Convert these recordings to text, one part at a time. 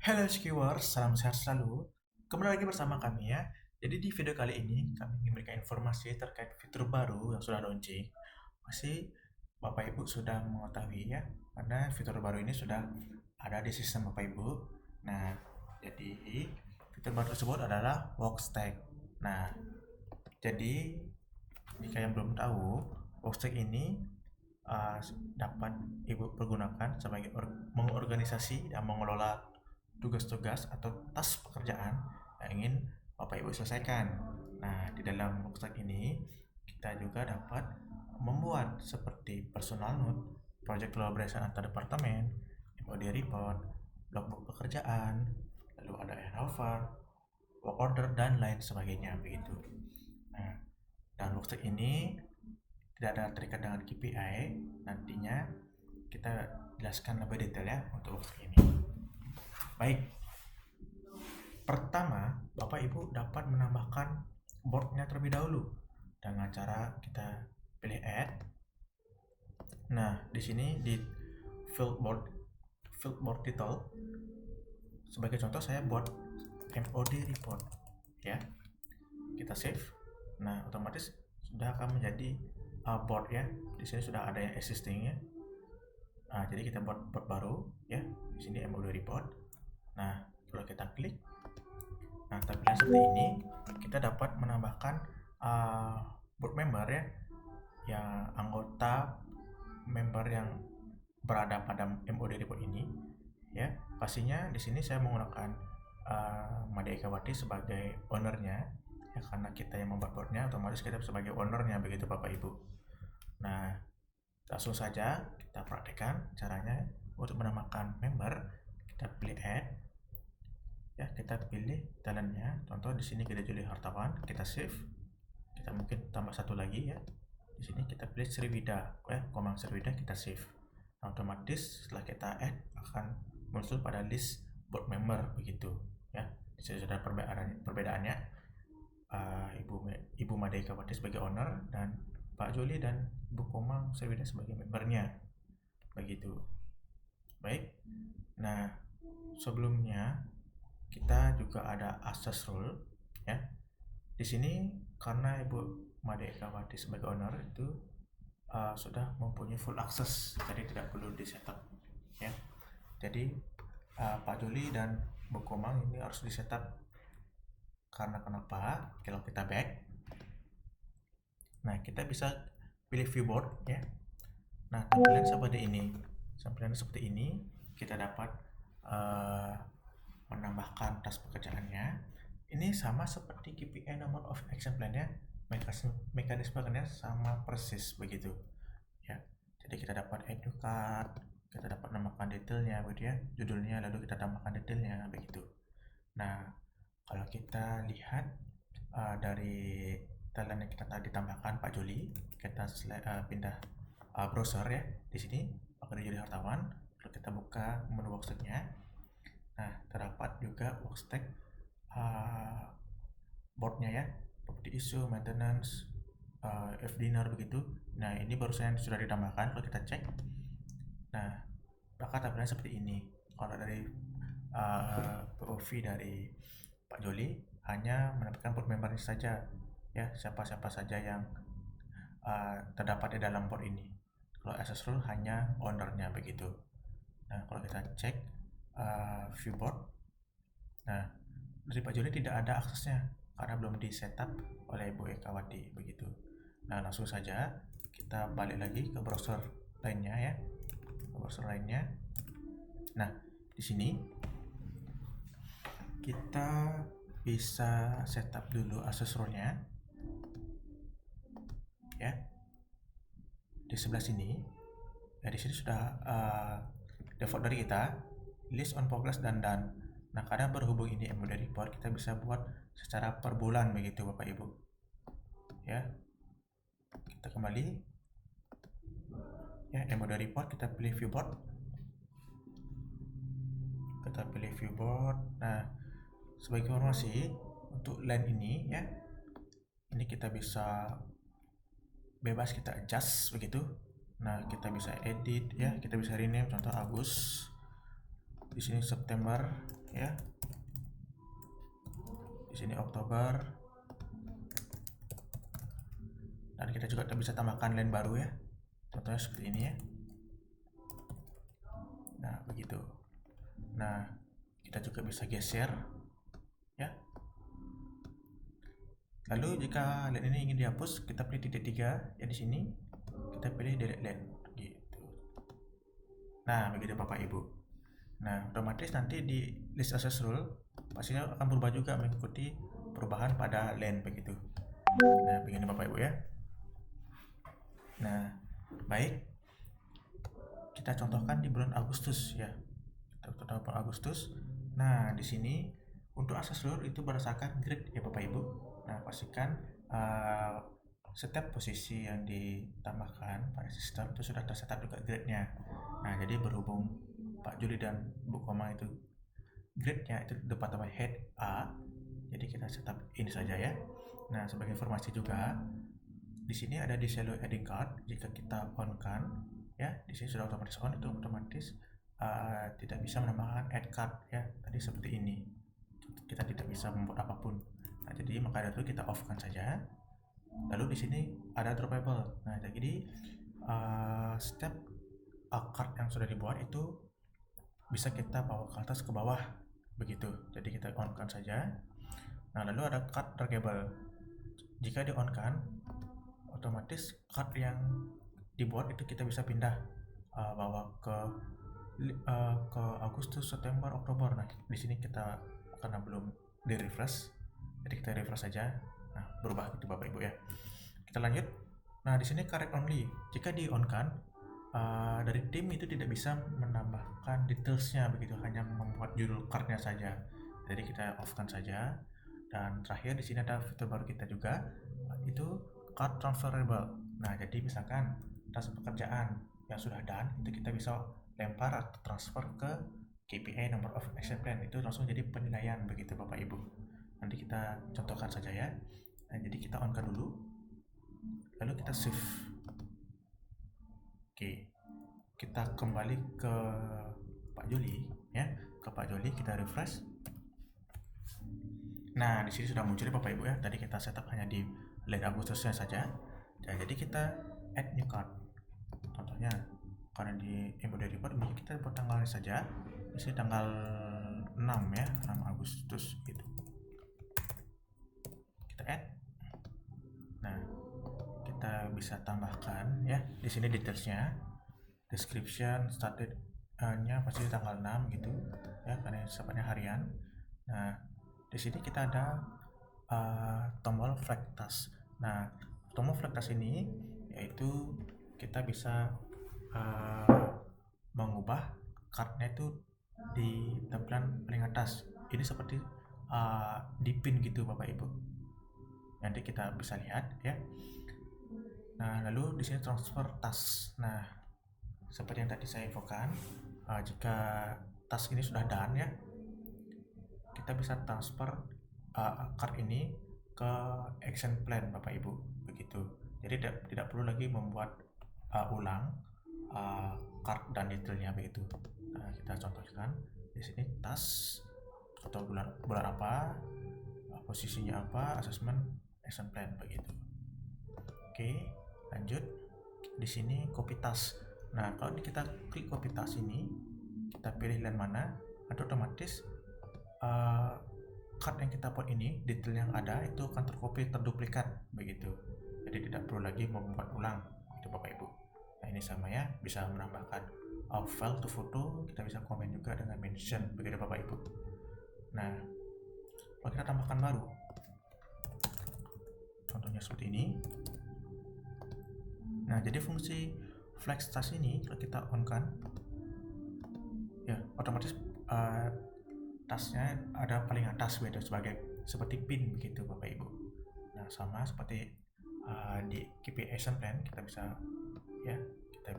Halo skiwers, salam sehat selalu. Kembali lagi bersama kami ya. Jadi di video kali ini kami ingin memberikan informasi terkait fitur baru yang sudah launching. Pasti Bapak Ibu sudah mengetahui ya, karena fitur baru ini sudah ada di sistem Bapak Ibu. Nah, jadi fitur baru tersebut adalah Workstack. Nah, jadi jika yang belum tahu, Workstack ini dapat Ibu pergunakan sebagai mengorganisasi dan mengelola tugas-tugas atau tas pekerjaan yang ingin Bapak Ibu selesaikan. Nah, di dalam workshop ini kita juga dapat membuat seperti personal note, project collaboration antar departemen, MOD report, logbook pekerjaan, lalu ada handover, work order dan lain sebagainya begitu. Nah, dan workshop ini tidak ada terikat dengan KPI. Nantinya kita jelaskan lebih detail ya untuk workshop ini. Baik, pertama, Bapak Ibu dapat menambahkan boardnya terlebih dahulu dengan cara kita pilih add. Nah, di sini di field board title, sebagai contoh saya buat MOD report ya. Kita save. Nah, otomatis sudah akan menjadi board ya. Di sini sudah ada yang existing ya. Nah, jadi kita buat board baru ya. Di sini MOD report. Nah, kalau kita klik, nah tampilan seperti ini, kita dapat menambahkan board member ya, yang anggota member yang berada pada MOD report ini ya. Pastinya di sini saya menggunakan Made Ekawati sebagai ownernya ya, karena kita yang membuat boardnya, otomatis kita sebagai ownernya begitu Bapak Ibu. Nah, langsung saja kita praktekkan caranya. Untuk menambahkan member, kita pilih add ya, kita pilih talentnya. Contoh di sini kita pilih hartawan, kita save. Kita mungkin tambah satu lagi ya. Di sini kita pilih Sriwida ya, Komang Sriwida, kita save. Nah, otomatis setelah kita add akan muncul pada list board member begitu ya. Di sini sudah perbedaannya. Ibu Made Ekawati sebagai owner dan Pak Joli dan Bu Komang Sriwida sebagai membernya begitu. Baik. Nah, sebelumnya kita juga ada access rule ya. Di sini karena Ibu Made Ekawati sebagai owner itu sudah mempunyai full access, jadi tidak perlu di setup ya. Jadi Pak Joli dan Bu Komang ini harus di setup. Karena kenapa? Kalau kita back, nah kita bisa pilih viewboard ya. Nah, tampilan seperti ini kita dapat menambahkan tas pekerjaannya. Ini sama seperti KPI number of action plan-nya, mekanismenya sama persis begitu ya. Jadi kita dapat add new card, kita dapat menambahkan detailnya begitu ya, judulnya, lalu kita tambahkan detailnya begitu. Nah, kalau kita lihat dari talent yang kita tadi tambahkan Pak Joli, kita pindah browser ya. Di sini pakai Joli Hartawan, lalu kita buka menu workstack-nya. Nah, terdapat juga workstack board-nya ya, property issue, maintenance, dinner begitu. Nah, ini barusan sudah ditambahkan. Kalau kita cek, nah maka tampilan seperti ini. Kalau dari POV dari Pak Joli hanya menampilkan board member saja ya, siapa-siapa saja yang terdapat di dalam board ini. Kalau access rule hanya ownernya begitu. Nah, kalau kita cek view board, nah dari Pak Joli tidak ada aksesnya karena belum di setup oleh Bu Ekawati begitu. Nah, langsung saja kita balik lagi ke browser lainnya ya, Nah, di sini kita bisa setup dulu access rule-nya ya. Di sebelah sini ya, di sini sudah default dari kita list on progress dan done. Nah, karena berhubung ini MOD report, kita bisa buat secara per bulan begitu Bapak Ibu ya. Kita kembali ya, MOD report, kita pilih viewboard, nah sebagai informasi untuk line ini ya, ini kita bisa bebas kita adjust begitu. Nah, kita bisa edit ya, kita bisa rename, contoh Agus, di sini September ya. Di sini Oktober, dan kita juga bisa tambahkan line baru ya, contohnya seperti ini ya. Nah begitu. Nah kita juga bisa geser ya. Lalu jika line ini ingin dihapus, kita pilih titik 3 ya, di sini kita pilih delete line gitu. Nah begitu Bapak Ibu. Nah otomatis nanti di list access rule pastinya akan berubah juga mengikuti perubahan pada line begitu. Nah begini Bapak Ibu ya. Nah baik, kita contohkan di bulan Agustus ya. Kita contohkan bulan Agustus. Nah di sini untuk access rule itu berdasarkan grid ya Bapak Ibu. Nah pastikan setiap posisi yang ditambahkan pada sistem itu sudah tersetup juga gridnya. Nah jadi berhubung Pak Juli dan Bu Koma itu gridnya itu departemen head A, jadi kita setup ini saja ya. Nah sebagai informasi juga, di sini ada disable adding card. Jika kita on kan ya, di sini sudah otomatis on, itu otomatis tidak bisa menambahkan add card ya, tadi seperti ini kita tidak bisa membuat apapun. Nah jadi maka dari itu kita off kan saja. Lalu di sini ada dropable. Nah jadi setiap card yang sudah dibuat itu bisa kita bawa ke atas ke bawah begitu. Jadi kita on kan saja. Nah lalu ada card draggable. Jika di on kan, otomatis card yang dibuat itu kita bisa pindah bawa ke Agustus, September, Oktober. Nah di sini kita karena belum di refresh, jadi kita refresh saja. Nah berubah gitu Bapak Ibu ya. Kita lanjut. Nah di sini correct only. Jika di on kan, dari tim itu tidak bisa menambahkan detailsnya begitu, hanya membuat judul cardnya saja. Jadi kita off kan saja. Dan terakhir di sini ada fitur baru kita juga, itu card transferable. Nah jadi misalkan transfer pekerjaan yang sudah done itu kita bisa lempar atau transfer ke KPI, number of action plan, itu langsung jadi penilaian begitu Bapak Ibu. Nanti kita contohkan saja ya. Nah, jadi kita on kan dulu, lalu kita save. Oke, kita kembali ke Pak Joli ya, ke Pak Joli, kita refresh. Nah di sini sudah muncul Bapak Ibu ya. Tadi kita setup hanya di line Agustusnya saja. Nah, jadi kita add new card. Contohnya karena di embody report ini kita buat tanggalnya saja. Di sini tanggal 6 ya, 6 Agustus gitu. Kita add. Nah, kita bisa tambahkan ya di sini detailsnya, description, started nya pasti tanggal 6 gitu ya, karena sifatnya harian. Nah di sini kita ada tombol flag task. Nah tombol flag task ini yaitu kita bisa mengubah cardnya itu di tampilan paling atas. Ini seperti di pin gitu Bapak Ibu. Nanti kita bisa lihat ya. Nah lalu di sini transfer task. Nah seperti yang tadi saya infokan, jika task ini sudah done ya, kita bisa transfer card ini ke action plan Bapak Ibu begitu. Jadi tidak perlu lagi membuat ulang card dan detailnya begitu. Nah, kita contohkan di sini task atau bulan apa, posisinya apa, assessment, action plan begitu. Oke, lanjut. Di sini copy task. Nah, kalau kita klik copy task ini, kita pilih line mana, nanti otomatis card yang kita buat ini, detail yang ada itu akan tercopy, terduplikat begitu. Jadi tidak perlu lagi membuat ulang itu Bapak Ibu. Nah ini sama ya, bisa menambahkan file to foto, kita bisa komen juga dengan mention begitu Bapak Ibu. Nah kalau kita tambahkan baru, contohnya seperti ini. Nah jadi fungsi flex task ini kalau kita on kan ya, otomatis tasnya ada paling atas begitu, seperti pin begitu Bapak Ibu. Nah sama seperti di KPI action plan kita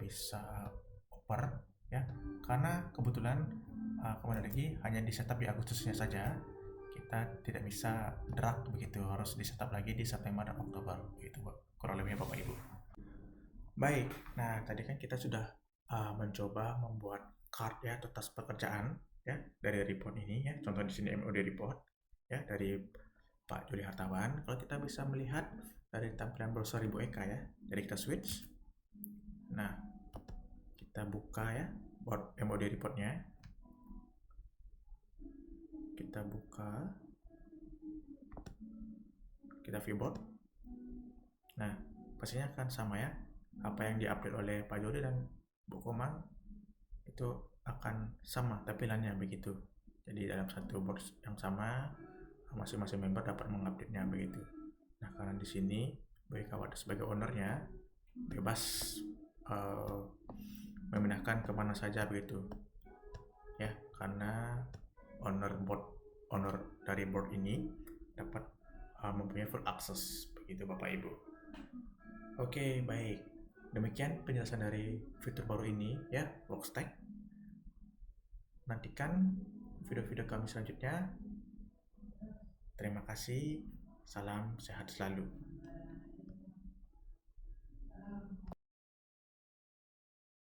bisa oper ya, karena kebetulan kembali lagi hanya di setup di Agustusnya saja, kita tidak bisa drag begitu, harus di setup lagi di September dan Oktober begitu kurang lebihnya Bapak Ibu. Baik, nah tadi kan kita sudah mencoba membuat card ya atau tas pekerjaan ya dari report ini ya. Contoh di sini MOD report ya dari Pak Juli Hartawan. Kalau kita bisa melihat dari tampilan browser Ibu Eka ya. Jadi kita switch. Nah, kita buka ya MOD reportnya. Kita buka, kita view board. Nah, pastinya akan sama ya. Apa yang diupdate oleh Pak Jody dan Bu Komang itu akan sama tampilannya begitu. Jadi dalam satu board yang sama, masing-masing member dapat mengupdate-nya begitu. Nah, karena di sini bagi kawan sebagai ownernya bebas memindahkan kemana saja begitu ya, karena owner dari board ini dapat mempunyai full access begitu Bapak Ibu. Oke, baik, demikian penjelasan dari fitur baru ini ya, Workstack. Nantikan video-video kami selanjutnya. Terima kasih, salam sehat selalu.